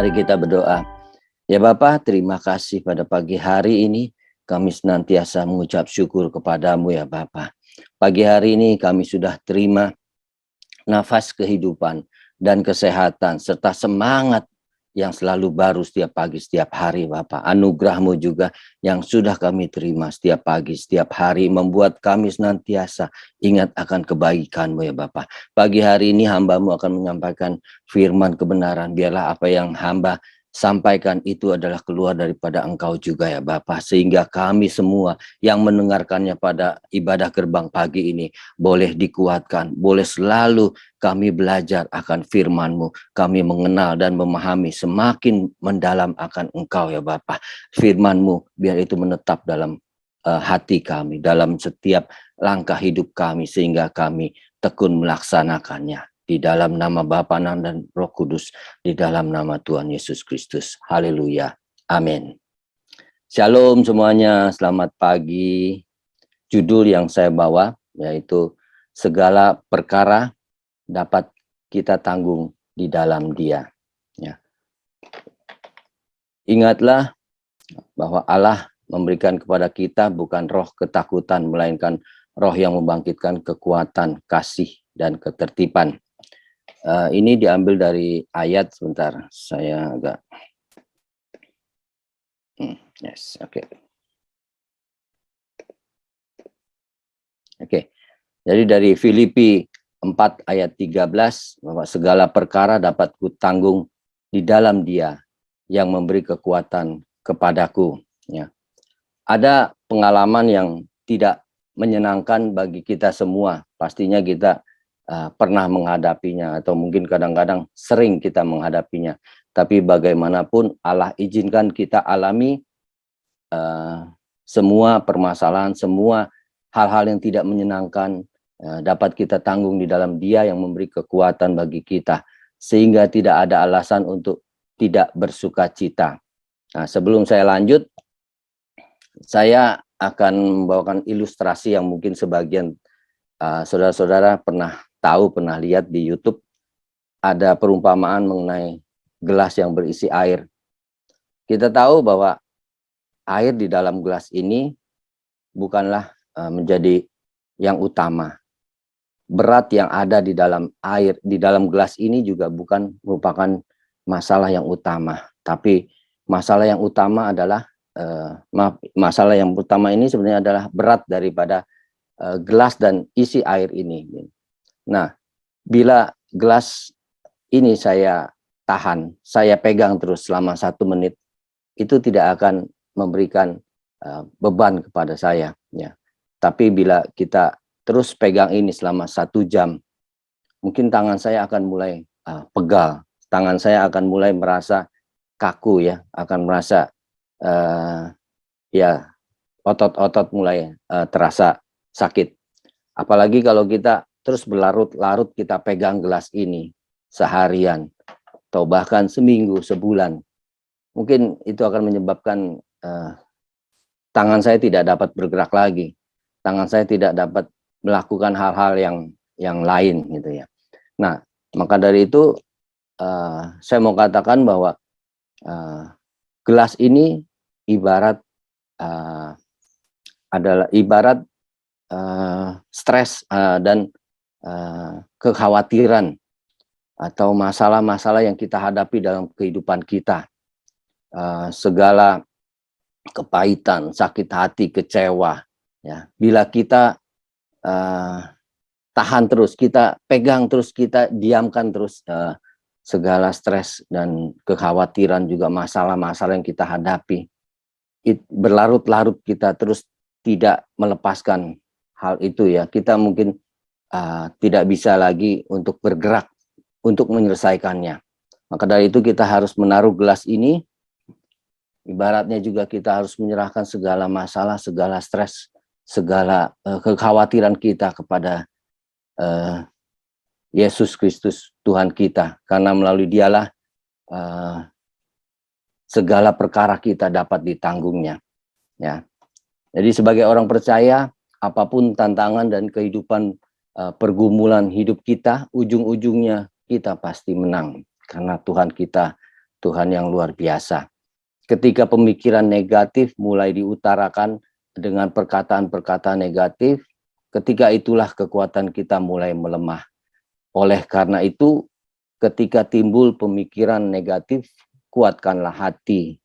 Mari kita berdoa. Ya Bapa, terima kasih pada pagi hari ini. Kami senantiasa mengucap syukur kepadamu ya Bapa. Pagi hari ini kami sudah terima nafas kehidupan dan kesehatan serta semangat yang selalu baru setiap pagi, setiap hari Bapa. Anugerah-Mu juga yang sudah kami terima setiap pagi, setiap hari membuat kami senantiasa ingat akan kebaikan-Mu ya Bapa. Pagi hari ini hamba-Mu akan menyampaikan firman kebenaran. Biarlah apa yang hamba sampaikan itu adalah keluar daripada Engkau juga ya Bapa. Sehingga kami semua yang mendengarkannya pada ibadah gerbang pagi ini boleh dikuatkan, boleh selalu kami belajar akan firman-Mu. Kami mengenal dan memahami semakin mendalam akan Engkau ya Bapa. Firman-Mu biar itu menetap dalam hati kami, dalam setiap langkah hidup kami, sehingga kami tekun melaksanakannya. Di dalam nama Bapa dan Roh Kudus, di dalam nama Tuhan Yesus Kristus. Haleluya. Amin. Shalom semuanya, selamat pagi. Judul yang saya bawa yaitu segala perkara dapat kita tanggung di dalam Dia. Ya. Ingatlah bahwa Allah memberikan kepada kita bukan roh ketakutan, melainkan roh yang membangkitkan kekuatan, kasih, dan ketertiban. Ini diambil dari ayat, sebentar, saya agak... Yes, oke. Oke, jadi dari Filipi 4 ayat 13, bahwa segala perkara dapat kutanggung di dalam Dia yang memberi kekuatan kepadaku. Ya. Ada pengalaman yang tidak menyenangkan bagi kita semua. Pastinya kita pernah menghadapinya, atau mungkin kadang-kadang sering kita menghadapinya. Tapi bagaimanapun Allah izinkan kita alami semua permasalahan, semua hal-hal yang tidak menyenangkan dapat kita tanggung di dalam Dia yang memberi kekuatan bagi kita, sehingga tidak ada alasan untuk tidak bersuka cita. Nah, sebelum saya lanjut, saya akan membawakan ilustrasi yang mungkin sebagian saudara-saudara pernah tahu, pernah lihat di YouTube. Ada perumpamaan mengenai gelas yang berisi air. Kita tahu bahwa air di dalam gelas ini bukanlah menjadi yang utama. Berat yang ada di dalam air, di dalam gelas ini juga bukan merupakan masalah yang utama. Tapi masalah yang utama adalah, masalah yang utama ini sebenarnya adalah berat daripada gelas dan isi air ini. Nah, bila gelas ini saya tahan, saya pegang terus selama 1 menit, itu tidak akan memberikan beban kepada saya. Ya. Tapi bila kita terus pegang ini selama 1 jam, mungkin tangan saya akan mulai pegal, tangan saya akan mulai merasa kaku, ya, akan merasa ya otot-otot mulai terasa sakit. Apalagi kalau kita terus berlarut-larut kita pegang gelas ini seharian, atau bahkan seminggu, sebulan, mungkin itu akan menyebabkan tangan saya tidak dapat bergerak lagi, tangan saya tidak dapat melakukan hal-hal yang lain, gitu ya. Nah, maka dari itu saya mau katakan bahwa gelas ini ibarat adalah ibarat stres dan kekhawatiran atau masalah-masalah yang kita hadapi dalam kehidupan kita. Segala kepahitan, sakit hati, kecewa, ya. Bila kita tahan terus, kita pegang terus, kita diamkan terus segala stres dan kekhawatiran, juga masalah-masalah yang kita hadapi, berlarut-larut kita terus tidak melepaskan hal itu, ya, kita mungkin tidak bisa lagi untuk bergerak untuk menyelesaikannya. Maka dari itu kita harus menaruh gelas ini, ibaratnya juga kita harus menyerahkan segala masalah, segala stres, segala kekhawatiran kita kepada Yesus Kristus Tuhan kita, karena melalui Dialah segala perkara kita dapat ditanggungnya, ya. Jadi sebagai orang percaya, apapun tantangan dan kehidupan pergumulan hidup kita, ujung-ujungnya kita pasti menang, karena Tuhan kita Tuhan yang luar biasa. Ketika pemikiran negatif mulai diutarakan dengan perkataan-perkataan negatif, ketika itulah kekuatan kita mulai melemah. Oleh karena itu, ketika timbul pemikiran negatif, kuatkanlah hati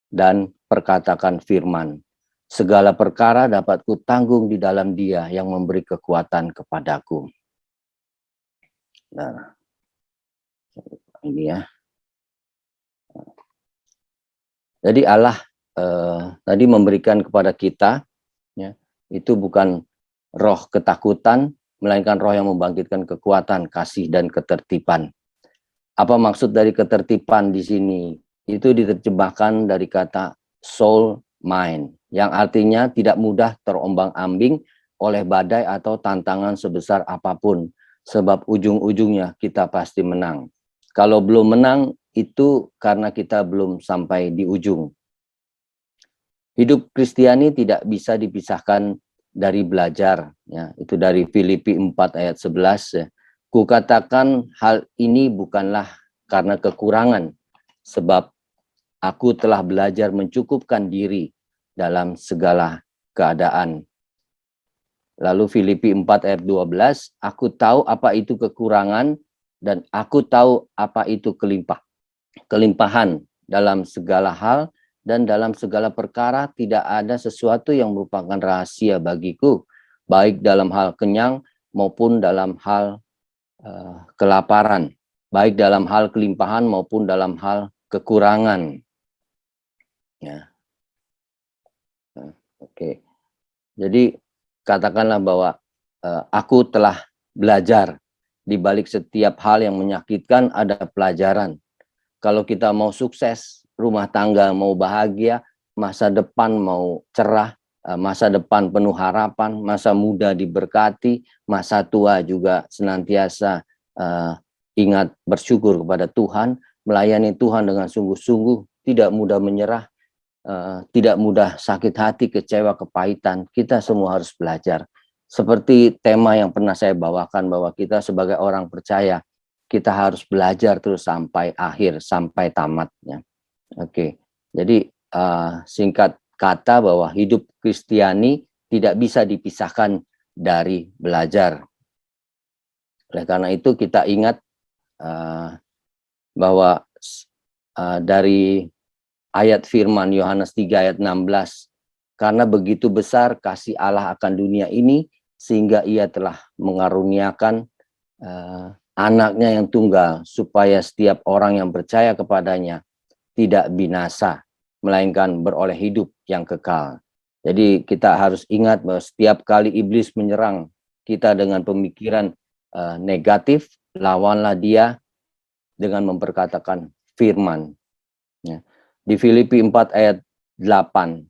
dan perkatakan firman. Segala perkara dapat kutanggung di dalam Dia yang memberi kekuatan kepadaku. Nah, ini ya. Jadi Allah tadi memberikan kepada kita, ya, itu bukan roh ketakutan, melainkan roh yang membangkitkan kekuatan, kasih, dan ketertiban. Apa maksud dari ketertiban di sini? Itu diterjemahkan dari kata soul mind, yang artinya tidak mudah terombang-ambing oleh badai atau tantangan sebesar apapun, sebab ujung-ujungnya kita pasti menang. Kalau belum menang, itu karena kita belum sampai di ujung. Hidup Kristiani tidak bisa dipisahkan dari belajar, ya. Itu dari Filipi 4 ayat 11, ya. Kukatakan hal ini bukanlah karena kekurangan, sebab aku telah belajar mencukupkan diri dalam segala keadaan. Lalu Filipi 4 ayat 12, aku tahu apa itu kekurangan dan aku tahu apa itu kelimpahan dalam segala hal. Dan dalam segala perkara tidak ada sesuatu yang merupakan rahasia bagiku, baik dalam hal kenyang maupun dalam hal kelaparan, baik dalam hal kelimpahan maupun dalam hal kekurangan. Ya. Oke. Jadi katakanlah bahwa aku telah belajar di balik setiap hal yang menyakitkan ada pelajaran. Kalau kita mau sukses, rumah tangga mau bahagia, masa depan mau cerah, masa depan penuh harapan, masa muda diberkati, masa tua juga senantiasa ingat bersyukur kepada Tuhan, melayani Tuhan dengan sungguh-sungguh, tidak mudah menyerah, tidak mudah sakit hati, kecewa, kepahitan. Kita semua harus belajar. Seperti tema yang pernah saya bawakan, bahwa kita sebagai orang percaya, kita harus belajar terus sampai akhir, sampai tamatnya. Oke, jadi singkat kata bahwa hidup Kristiani tidak bisa dipisahkan dari belajar. Oleh karena itu kita ingat bahwa dari ayat firman Yohanes 3 ayat 16, karena begitu besar kasih Allah akan dunia ini, sehingga ia telah mengaruniakan anaknya yang tunggal, supaya setiap orang yang percaya kepadanya tidak binasa, melainkan beroleh hidup yang kekal. Jadi kita harus ingat bahwa setiap kali iblis menyerang kita dengan pemikiran negatif, lawanlah dia dengan memperkatakan firman. Ya. Di Filipi 4 ayat 8,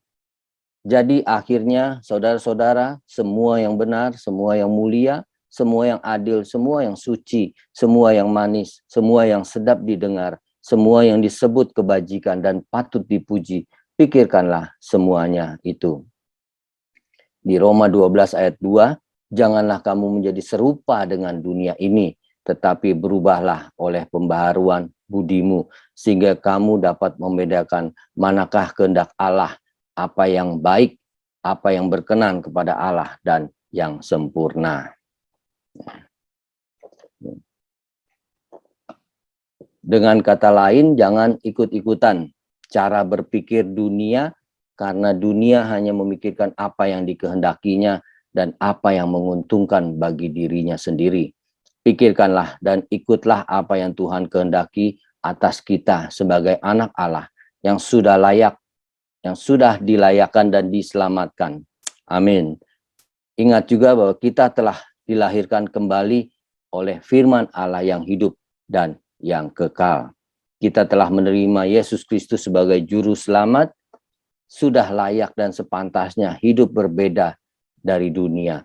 jadi akhirnya saudara-saudara, semua yang benar, semua yang mulia, semua yang adil, semua yang suci, semua yang manis, semua yang sedap didengar, semua yang disebut kebajikan dan patut dipuji, pikirkanlah semuanya itu. Di Roma 12 ayat 2, janganlah kamu menjadi serupa dengan dunia ini, tetapi berubahlah oleh pembaharuan budimu, sehingga kamu dapat membedakan manakah kehendak Allah, apa yang baik, apa yang berkenan kepada Allah, dan yang sempurna. Dengan kata lain, jangan ikut-ikutan cara berpikir dunia, karena dunia hanya memikirkan apa yang dikehendakinya dan apa yang menguntungkan bagi dirinya sendiri. Pikirkanlah dan ikutlah apa yang Tuhan kehendaki atas kita sebagai anak Allah yang sudah layak, yang sudah dilayakkan dan diselamatkan. Amin. Ingat juga bahwa kita telah dilahirkan kembali oleh firman Allah yang hidup dan yang kekal. Kita telah menerima Yesus Kristus sebagai juru selamat, sudah layak dan sepantasnya hidup berbeda dari dunia.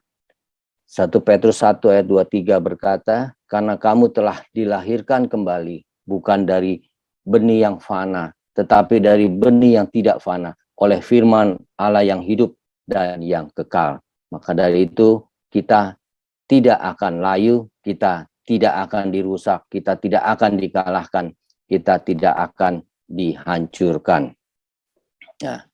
1 Petrus 1 ayat 23 berkata, karena kamu telah dilahirkan kembali, bukan dari benih yang fana, tetapi dari benih yang tidak fana, oleh firman Allah yang hidup dan yang kekal. Maka dari itu kita tidak akan layu, kita tidak akan dirusak, kita tidak akan dikalahkan, kita tidak akan dihancurkan. Nah,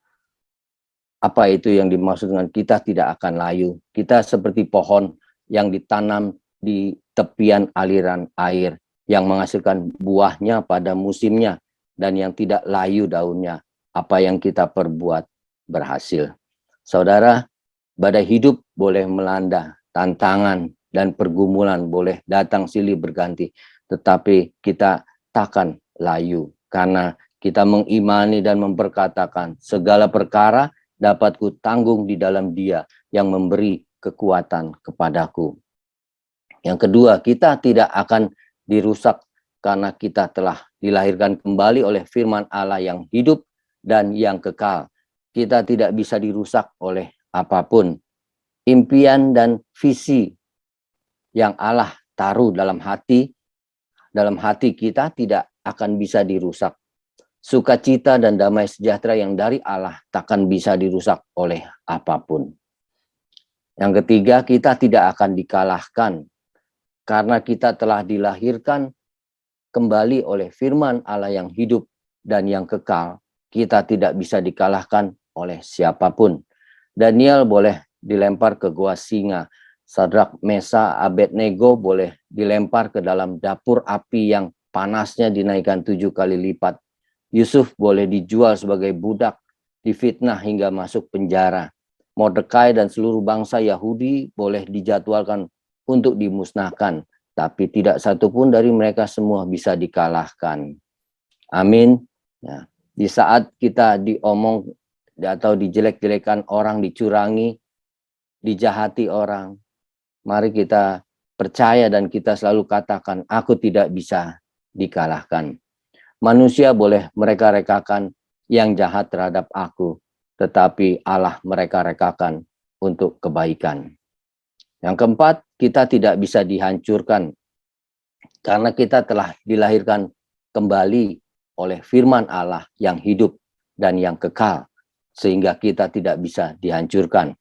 apa itu yang dimaksud dengan kita tidak akan layu? Kita seperti pohon yang ditanam di tepian aliran air, yang menghasilkan buahnya pada musimnya, dan yang tidak layu daunnya. Apa yang kita perbuat berhasil. Saudara, badai hidup boleh melanda, tantangan dan pergumulan boleh datang silih berganti, tetapi kita takkan layu, karena kita mengimani dan memperkatakan segala perkara dapat ku tanggung di dalam Dia yang memberi kekuatan kepadaku. Yang kedua, kita tidak akan dirusak karena kita telah dilahirkan kembali oleh firman Allah yang hidup dan yang kekal. Kita tidak bisa dirusak oleh apapun. Impian dan visi yang Allah taruh dalam hati kita tidak akan bisa dirusak. Sukacita dan damai sejahtera yang dari Allah takkan bisa dirusak oleh apapun. Yang ketiga, kita tidak akan dikalahkan karena kita telah dilahirkan kembali oleh firman Allah yang hidup dan yang kekal. Kita tidak bisa dikalahkan oleh siapapun. Daniel boleh dilempar ke gua singa. Sadrak, Mesa, Abednego boleh dilempar ke dalam dapur api yang panasnya dinaikkan 7 kali lipat. Yusuf boleh dijual sebagai budak, difitnah hingga masuk penjara. Mordekai dan seluruh bangsa Yahudi boleh dijadwalkan untuk dimusnahkan, tapi tidak satupun dari mereka semua bisa dikalahkan. Amin. Ya. Di saat kita diomong atau dijelek-jelekan orang, dicurangi, dijahati orang, mari kita percaya dan kita selalu katakan, aku tidak bisa dikalahkan. Manusia boleh mereka rekakan yang jahat terhadap aku, tetapi Allah mereka rekakan untuk kebaikan. Yang keempat, kita tidak bisa dihancurkan karena kita telah dilahirkan kembali oleh firman Allah yang hidup dan yang kekal, sehingga kita tidak bisa dihancurkan.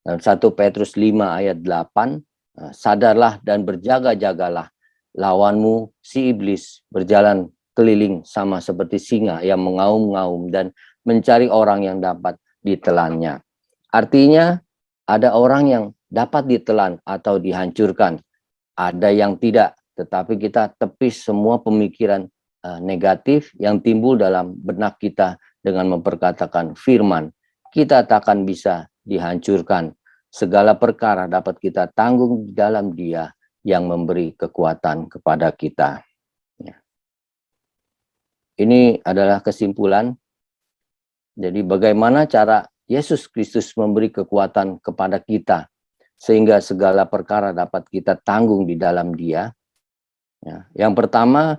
Dan 1 Petrus 5 ayat 8, sadarlah dan berjaga-jagalah, lawanmu si iblis berjalan keliling sama seperti singa yang mengaum-ngaum dan mencari orang yang dapat ditelannya. Artinya ada orang yang dapat ditelan atau dihancurkan, ada yang tidak, tetapi kita tepis semua pemikiran negatif yang timbul dalam benak kita dengan memperkatakan firman. Kita takkan bisa dihancurkan. Segala perkara dapat kita tanggung di dalam Dia yang memberi kekuatan kepada kita. Ini adalah kesimpulan. Jadi bagaimana cara Yesus Kristus memberi kekuatan kepada kita sehingga segala perkara dapat kita tanggung di dalam Dia. Ya. Yang pertama,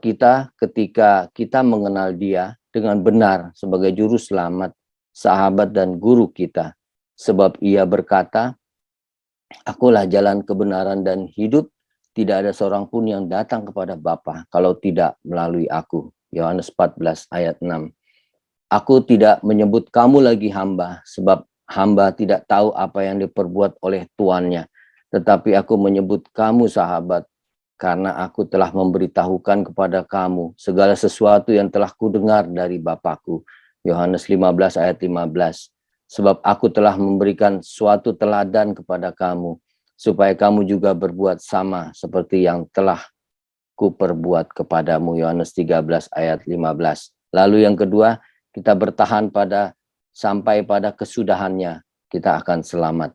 kita ketika kita mengenal Dia dengan benar sebagai juru selamat, sahabat dan guru kita. Sebab Ia berkata, akulah jalan kebenaran dan hidup, tidak ada seorang pun yang datang kepada Bapa kalau tidak melalui aku. Yohanes 14 ayat 6. Aku tidak menyebut kamu lagi hamba, sebab hamba tidak tahu apa yang diperbuat oleh tuannya. Tetapi aku menyebut kamu sahabat, karena aku telah memberitahukan kepada kamu segala sesuatu yang telah kudengar dari Bapakku. Yohanes 15 ayat 15. Sebab aku telah memberikan suatu teladan kepada kamu, supaya kamu juga berbuat sama seperti yang telah kuperbuat kepadamu. Yohanes 13 ayat 15. Lalu yang kedua, kita bertahan sampai pada kesudahannya, kita akan selamat.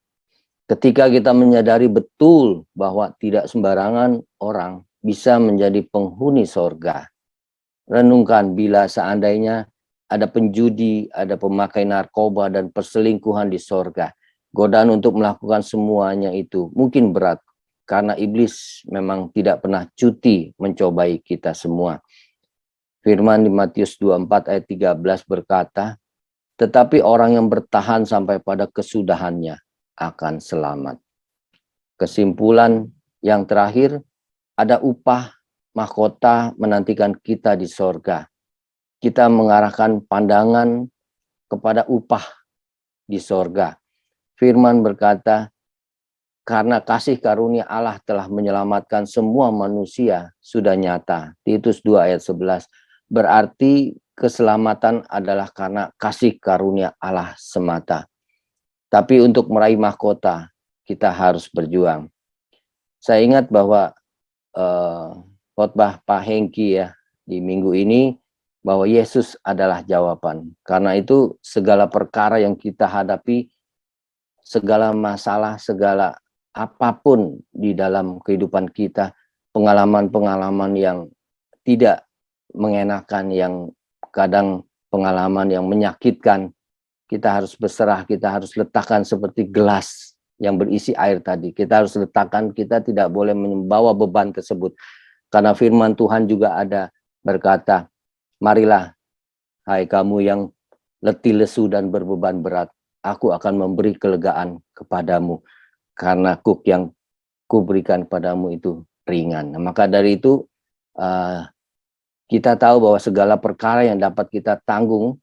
Ketika kita menyadari betul bahwa tidak sembarangan orang bisa menjadi penghuni sorga. Renungkan bila seandainya ada penjudi, ada pemakai narkoba dan perselingkuhan di sorga. Godaan untuk melakukan semuanya itu mungkin berat, karena iblis memang tidak pernah cuti mencobai kita semua. Firman di Matius 24 ayat 13 berkata, tetapi orang yang bertahan sampai pada kesudahannya akan selamat. Kesimpulan yang terakhir, ada upah mahkota menantikan kita di sorga. Kita mengarahkan pandangan kepada upah di sorga. Firman berkata, karena kasih karunia Allah telah menyelamatkan semua manusia sudah nyata. Titus 2 ayat 11. berarti keselamatan adalah karena kasih karunia Allah semata. Tapi untuk meraih mahkota, kita harus berjuang. Saya ingat bahwa khotbah Pak Hengki ya di minggu ini, bahwa Yesus adalah jawaban. Karena itu segala perkara yang kita hadapi, segala masalah, segala apapun di dalam kehidupan kita, pengalaman-pengalaman yang tidak mengenakan, yang kadang pengalaman yang menyakitkan, kita harus berserah, kita harus letakkan seperti gelas yang berisi air tadi. Kita harus letakkan, kita tidak boleh membawa beban tersebut. Karena firman Tuhan juga ada berkata, marilah hai kamu yang letih lesu dan berbeban berat, aku akan memberi kelegaan kepadamu. Karena kuk yang kuberikan padamu itu ringan. Nah, maka dari itu kita tahu bahwa segala perkara yang dapat kita tanggung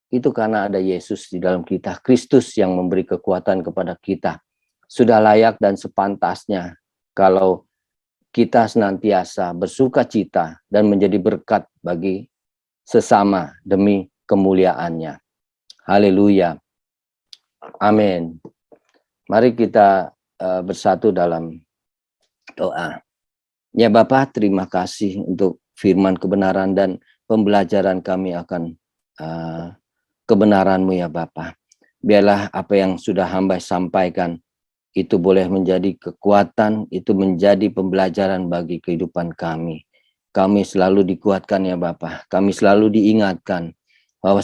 itu karena ada Yesus di dalam kita, Kristus yang memberi kekuatan kepada kita. Sudah layak dan sepantasnya kalau kita senantiasa bersuka cita dan menjadi berkat bagi sesama demi kemuliaannya. Haleluya. Amin. Mari kita bersatu dalam doa. Ya Bapa, terima kasih untuk firman kebenaran dan pembelajaran kami akan kebenaran-Mu ya Bapa. Biarlah apa yang sudah hamba sampaikan itu boleh menjadi kekuatan, itu menjadi pembelajaran bagi kehidupan kami. Kami selalu dikuatkan ya Bapa, kami selalu diingatkan bahwa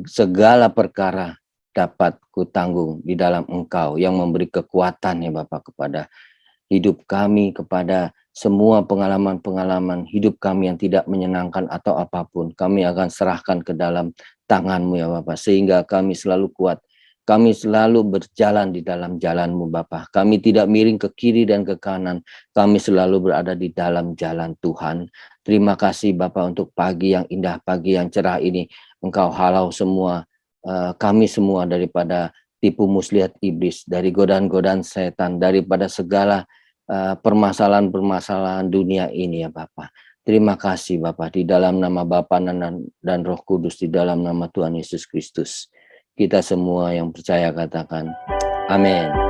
segala perkara dapat kutanggung di dalam Engkau yang memberi kekuatan ya Bapa kepada hidup kami, kepada semua pengalaman-pengalaman hidup kami yang tidak menyenangkan atau apapun. Kami akan serahkan ke dalam tangan-Mu ya Bapa, sehingga kami selalu kuat. Kami selalu berjalan di dalam jalan-Mu Bapa. Kami tidak miring ke kiri dan ke kanan. Kami selalu berada di dalam jalan Tuhan. Terima kasih Bapa untuk pagi yang indah, pagi yang cerah ini. Engkau halau semua kami semua daripada tipu muslihat iblis, dari godaan-godaan setan, daripada segala permasalahan-permasalahan dunia ini ya Bapa. Terima kasih Bapa, di dalam nama Bapa dan Roh Kudus, di dalam nama Tuhan Yesus Kristus. Kita semua yang percaya katakan, amin.